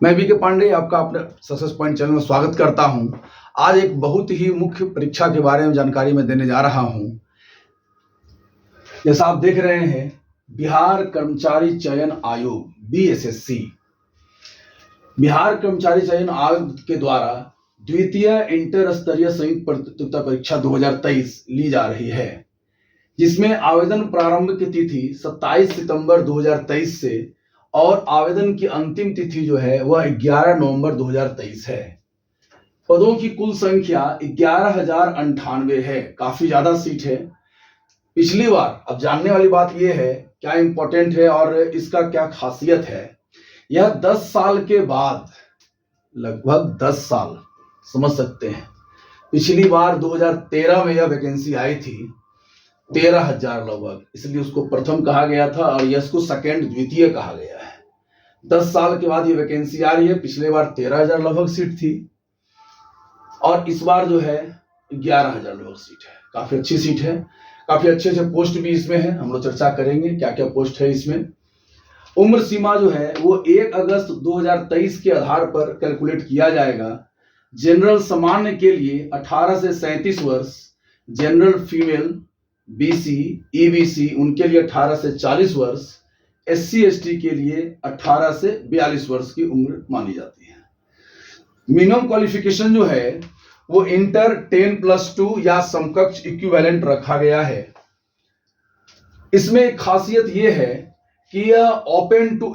मैं वी के पांडे आपका अपने सक्सेस पॉइंट चैनल में स्वागत करता हूं। आज एक बहुत ही मुख्य परीक्षा के बारे में जानकारी मैं देने जा रहा हूं। जैसा आप देख रहे हैं, बिहार कर्मचारी चयन आयोग BSSC, बिहार कर्मचारी चयन आयोग के द्वारा द्वितीय इंटर स्तरीय संयुक्त प्रतियोगिता परीक्षा 2023 ली जा रही है, जिसमें आवेदन प्रारंभ की तिथि 27 सितंबर 2023 से और आवेदन की अंतिम तिथि जो है वह 11 नवंबर 2023 है। पदों की कुल संख्या 11,098 है। काफी ज्यादा सीट है। पिछली बार, अब जानने वाली बात यह है क्या इंपॉर्टेंट है और इसका क्या खासियत है। यह 10 साल के बाद, लगभग 10 साल समझ सकते हैं। पिछली बार 2013 में यह वैकेंसी आई थी 13,000 लगभग, इसलिए उसको प्रथम कहा गया था और इसको सेकेंड द्वितीय कहा गया है। 10 साल के बाद ये वैकेंसी आ रही है। पिछले बार 13,000 लगभग सीट थी और इस बार जो है 11,000 लगभग सीट है। काफी अच्छी सीट है। काफी अच्छे अच्छे पोस्ट भी इसमें है। हम लोग चर्चा करेंगे क्या क्या पोस्ट है इसमें। उम्र सीमा जो है वो 1 अगस्त 2023 के आधार पर कैलकुलेट किया जाएगा। जनरल सामान्य के लिए 18 से 37 वर्ष, जनरल फीमेल, BC, EBC उनके लिए 18 से 40 वर्ष, SC ST के लिए 18 से 42 वर्ष की उम्र मानी जाती है। मिनिमम क्वालिफिकेशन जो है वो इंटर 10+2 या समकक्ष इक्विवेलेंट रखा गया है। इसमें एक खासियत ये है कि यह ओपन टू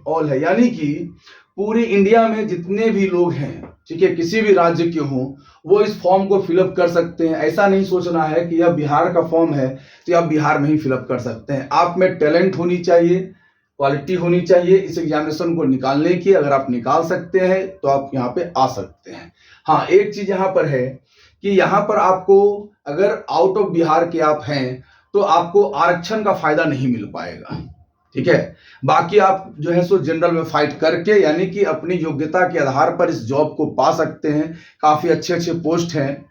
ऑल है, यानी कि पूरी इंडिया में जितने भी लोग हैं, ठीक है, किसी भी राज्य के हों, वो इस फॉर्म को फिलअप कर सकते हैं। ऐसा नहीं सोचना है कि यह बिहार का फॉर्म है तो आप बिहार में ही फिलअप कर सकते हैं। आप में टैलेंट होनी चाहिए, क्वालिटी होनी चाहिए इस एग्जामिनेशन को निकालने की। अगर आप निकाल सकते हैं तो आप यहाँ पे आ सकते हैं। हाँ, एक चीज यहाँ पर है कि यहाँ पर आपको, अगर आउट ऑफ बिहार के आप हैं तो आपको आरक्षण का फायदा नहीं मिल पाएगा, ठीक है। बाकी आप जो है सो जनरल में फाइट करके, यानी कि अपनी योग्यता के आधार पर इस जॉब को पा सकते हैं। काफी अच्छे अच्छे पोस्ट हैं।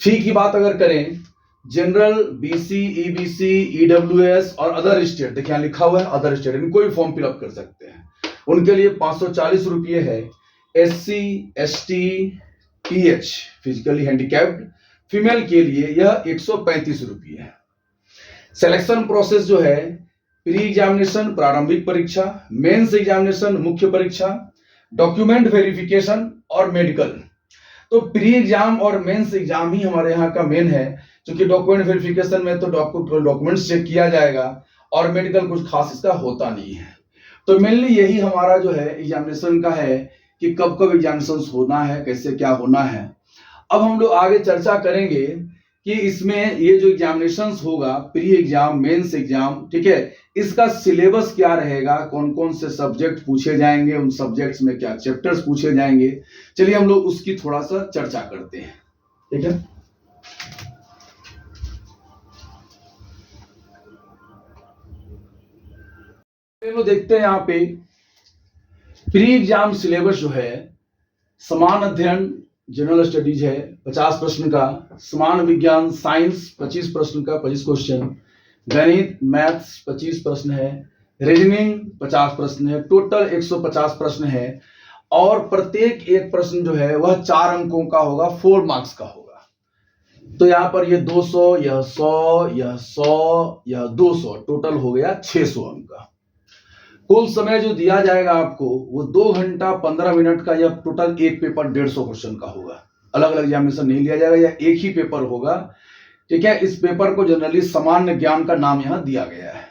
फी की बात अगर करें, जनरल, BC, EBC, EWS और अदर स्टेट, देखिए यहाँ लिखा हुआ है अदर स्टेट, इनको भी फॉर्म फिलअप कर सकते हैं। उनके लिए 540 रुपये है। SC, ST, PH physically handicapped female के लिए यह 135 रुपये है। सिलेक्शन प्रोसेस जो है, प्री एग्जामिनेशन प्रारंभिक परीक्षा, मेंस एग्जामिनेशन मुख्य परीक्षा, डॉक्यूमेंट वेरिफिकेशन और मेडिकल। तो प्री एग्जाम और मेंस एग्जाम ही हमारे यहाँ का मेन है, क्योंकि डॉक्यूमेंट वेरिफिकेशन में तो डॉक्यूमेंट्स चेक किया जाएगा और मेडिकल कुछ खास इसका होता नहीं है। तो मेनली यही हमारा जो है एग्जामिनेशन का है कि कब कब एग्जामिनेशन होना है, कैसे क्या होना है। अब हम लोग आगे चर्चा करेंगे कि इसमें ये जो एग्जामिनेशंस होगा, प्री एग्जाम, मेंस एग्जाम, ठीक है, इसका सिलेबस क्या रहेगा, कौन कौन से सब्जेक्ट पूछे जाएंगे, उन सब्जेक्ट्स में क्या चैप्टर्स पूछे जाएंगे। चलिए हम लोग उसकी थोड़ा सा चर्चा करते हैं, ठीक है। चलो देखते हैं यहाँ पे प्री एग्जाम सिलेबस जो है, समान अध्ययन जनरल स्टडीज है 50 प्रश्न का, समान विज्ञान साइंस 25 प्रश्न का 25 क्वेश्चन, गणित मैथ्स 25 प्रश्न है, रीजनिंग 50 प्रश्न है, टोटल 150 प्रश्न है और प्रत्येक एक प्रश्न जो है वह 4 अंकों का होगा, 4 मार्क्स का होगा। तो यहाँ पर ये 200, यह 100, यह 100, यह 200, टोटल हो गया 600 अंक का। कुल समय जो दिया जाएगा आपको वो 2 घंटा 15 मिनट का। यह टोटल एक पेपर 150 क्वेश्चन का होगा। अलग अलग एग्जामिनेशन नहीं लिया जाएगा, यह एक ही पेपर होगा, ठीक है। इस पेपर को जनरली सामान्य ज्ञान का नाम यहां दिया गया है।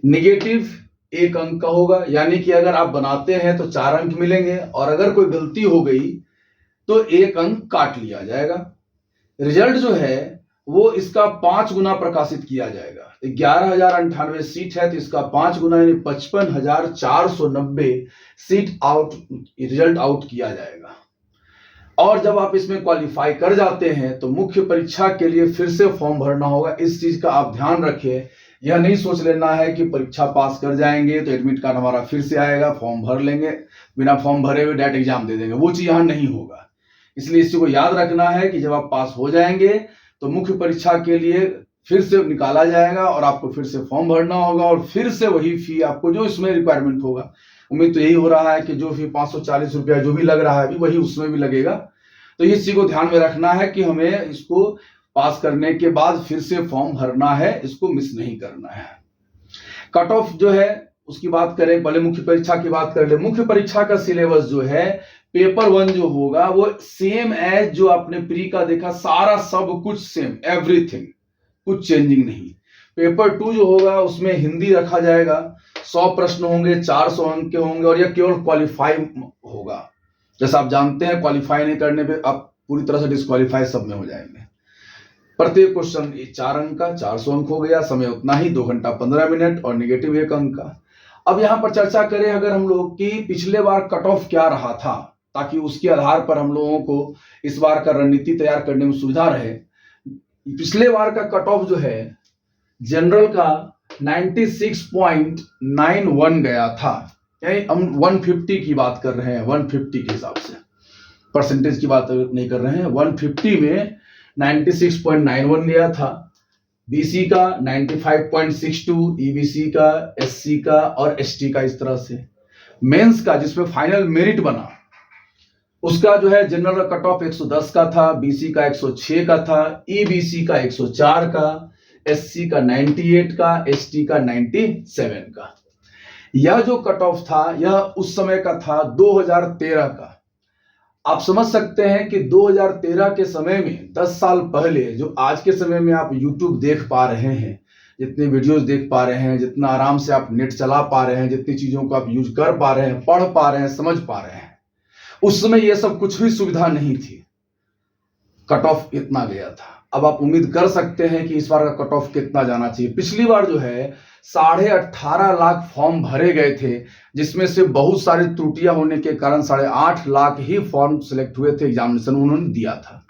नेगेटिव 1 अंक का होगा, यानी कि अगर आप बनाते हैं तो 4 अंक मिलेंगे और अगर कोई गलती हो गई तो 1 अंक काट लिया जाएगा। रिजल्ट जो है वो इसका 5 गुना प्रकाशित किया जाएगा। 11,098 सीट है तो इसका 5 गुना यानी 55,490 सीट आउट, रिजल्ट आउट किया जाएगा। और जब आप इसमें क्वालिफाई कर जाते हैं तो मुख्य परीक्षा के लिए फिर से फॉर्म भरना होगा। इस चीज का आप ध्यान रखिए। यह नहीं सोच लेना है कि परीक्षा पास कर जाएंगे तो एडमिट कार्ड हमारा फिर से आएगा, फॉर्म भर लेंगे, बिना फॉर्म भरे हुए डायरेक्ट एग्जाम दे देंगे, वो चीज यहां नहीं होगा। इसलिए इसी को याद रखना है कि जब आप पास हो जाएंगे तो मुख्य परीक्षा के लिए फिर से निकाला जाएगा और आपको फिर से फॉर्म भरना होगा और फिर से वही फी आपको जो इसमें रिक्वायरमेंट होगा उम्मीद तो यही हो रहा है कि जो भी 540 रुपया जो भी लग रहा है अभी वही उसमें भी लगेगा। तो इस चीज को ध्यान में रखना है कि हमें इसको पास करने के बाद फिर से फॉर्म भरना है, इसको मिस नहीं करना है। कट ऑफ जो है उसकी बात करें, पहले मुख्य परीक्षा की बात कर ले। मुख्य परीक्षा का सिलेबस जो है पेपर 1 जो होगा वो सेम एज जो आपने प्री का देखा, सारा सब कुछ सेम, एवरीथिंग, कुछ चेंजिंग नहीं। पेपर 2 जो होगा उसमें हिंदी रखा जाएगा, 100 प्रश्न होंगे, 400 अंक के होंगे और यह केवल क्वालिफाई होगा। जैसा आप जानते हैं क्वालिफाई नहीं करने पे आप पूरी तरह से डिस्क्वालीफाई सब में हो जाएंगे। प्रत्येक क्वेश्चन 4 अंक का, 400 अंक हो गया, समय उतना ही 2 घंटा 15 मिनट और नेगेटिव 1 अंक का। अब यहां पर चर्चा करें अगर हम लोग कि पिछले बार कट ऑफ क्या रहा था, ताकि उसके आधार पर हम लोगों को इस बार का रणनीति तैयार करने में सुविधा रहे। पिछले बार का कट ऑफ जो है जनरल का 96.91 गया था, यानी हम 150 की बात कर रहे हैं, 150 के हिसाब से, परसेंटेज की बात नहीं कर रहे हैं। 150 में 96.91 गया था। बीसी का 95.62, ईबीसी का, एससी का और एसटी का, इस तरह से। मेंस का जिसमें फाइनल मेरिट बना उसका जो है जनरल का कट ऑफ 110 का था, बीसी का 106 का था, ईबीसी का 104 का, एससी का 98 का, एसटी का 97 का। यह जो कट ऑफ था यह उस समय का था 2013 का। आप समझ सकते हैं कि 2013 के समय में 10 साल पहले जो आज के समय में आप YouTube देख पा रहे हैं, जितने वीडियोस देख पा रहे हैं, जितना आराम से आप नेट चला पा रहे हैं, जितनी चीजों को आप यूज कर पा रहे हैं, पढ़ पा रहे हैं, समझ पा रहे हैं, उस समय यह सब कुछ भी सुविधा नहीं थी। कट ऑफ इतना गया था। अब आप उम्मीद कर सकते हैं कि इस बार का कट ऑफ कितना जाना चाहिए। पिछली बार जो है 18.5 लाख फॉर्म भरे गए थे, जिसमें से बहुत सारी त्रुटियां होने के कारण 8.5 लाख ही फॉर्म सिलेक्ट हुए थे, एग्जामिनेशन उन्होंने दिया था।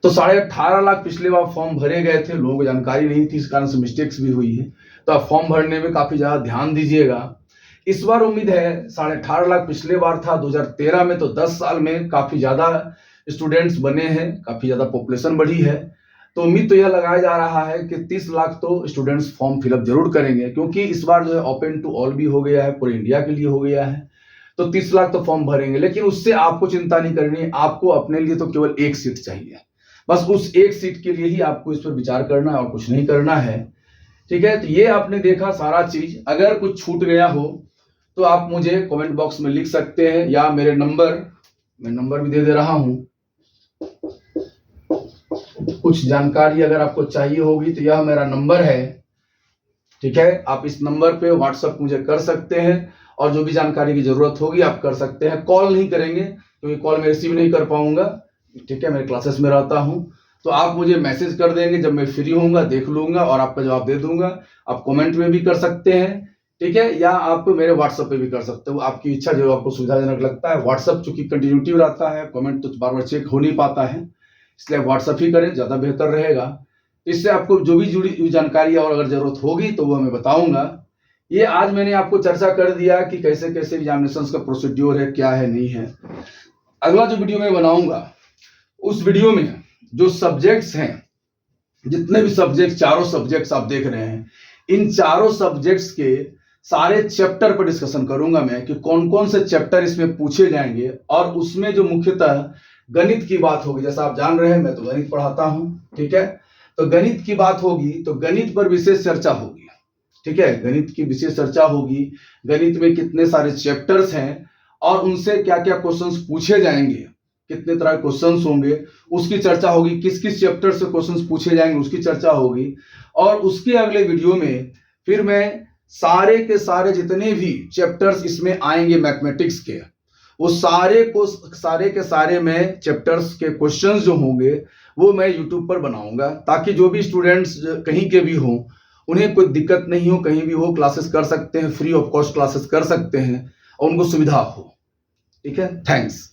तो 18.5 लाख पिछले बार फॉर्म भरे गए थे, लोगों को जानकारी नहीं थी, इस कारण से मिस्टेक्स भी हुई है। तो आप फॉर्म भरने में काफी ज्यादा ध्यान दीजिएगा। इस बार उम्मीद है 18.5 लाख पिछले बार था 2013 में, तो 10 साल में काफी ज्यादा स्टूडेंट्स बने हैं, काफी ज्यादा पॉपुलेशन बढ़ी है। तो उम्मीद तो यह लगाया जा रहा है कि 30 लाख तो स्टूडेंट्स फॉर्म फिलअप जरूर करेंगे, क्योंकि इस बार जो है ओपन टू ऑल भी हो गया है, पूरे इंडिया के लिए हो गया है। तो 30 लाख तो फॉर्म भरेंगे, लेकिन उससे आपको चिंता नहीं करनी है। आपको अपने लिए तो केवल 1 सीट चाहिए, बस उस 1 सीट के लिए ही आपको इस पर विचार करना है और कुछ नहीं करना है। ठीक है, तो ये आपने देखा सारा चीज। अगर कुछ छूट गया हो तो आप मुझे कमेंट बॉक्स में लिख सकते हैं, या मेरे मैं नंबर भी दे रहा हूं। कुछ जानकारी अगर आपको चाहिए होगी तो यह मेरा नंबर है। ठीक है, आप इस नंबर पे व्हाट्सएप मुझे कर सकते हैं और जो भी जानकारी की जरूरत होगी आप कर सकते हैं। कॉल नहीं करेंगे क्योंकि कॉल मैं रिसीव नहीं कर पाऊंगा। ठीक है, मैं क्लासेस में रहता हूं, तो आप मुझे मैसेज कर देंगे, जब मैं फ्री होऊंगा देख लूंगा और आपका जवाब दे दूंगा। आप कमेंट में भी कर सकते हैं, ठीक है, या आप मेरे व्हाट्सएप पे भी कर सकते हो, आपकी इच्छा, जो आपको सुविधाजनक लगता है। व्हाट्सएप चूंकि कंटिन्यूटी रहता है, कमेंट तो बार बार चेक हो नहीं पाता है, इसलिए व्हाट्सएप ही करें, ज्यादा बेहतर रहेगा। इससे आपको जो भी जुड़ी हुई जानकारी और अगर जरूरत होगी तो वो मैं बताऊंगा। ये आज मैंने आपको चर्चा कर दिया कि कैसे कैसे एग्जामिनेशन का प्रोसीड्योर है, क्या है, नहीं है। अगला जो वीडियो मैं बनाऊंगा उस वीडियो में जो सब्जेक्ट्स हैं, जितने भी सब्जेक्ट, चारों सब्जेक्ट्स आप देख रहे हैं, इन चारों सब्जेक्ट्स के सारे चैप्टर पर डिस्कशन करूंगा मैं कि कौन कौन से चैप्टर इसमें पूछे जाएंगे। और उसमें जो मुख्यतः गणित की बात होगी, जैसा आप जान रहे हैं मैं तो गणित पढ़ाता हूं। ठीक है, तो गणित की बात होगी तो गणित पर विशेष चर्चा होगी। ठीक है, गणित की विशेष चर्चा होगी। गणित में कितने सारे चैप्टर्स हैं और उनसे क्या क्या क्वेश्चंस पूछे जाएंगे, कितने तरह के क्वेश्चंस होंगे, उसकी चर्चा होगी। किस किस चैप्टर से क्वेश्चंस पूछे जाएंगे उसकी चर्चा होगी। और उसके अगले वीडियो में फिर मैं सारे के सारे जितने भी चैप्टर्स इसमें आएंगे मैथमेटिक्स के, वो सारे के सारे में चैप्टर्स के क्वेश्चंस जो होंगे वो मैं यूट्यूब पर बनाऊंगा, ताकि जो भी स्टूडेंट्स कहीं के भी हों उन्हें कोई दिक्कत नहीं हो, कहीं भी हो क्लासेस कर सकते हैं, फ्री ऑफ कॉस्ट क्लासेस कर सकते हैं और उनको सुविधा हो। ठीक है, थैंक्स।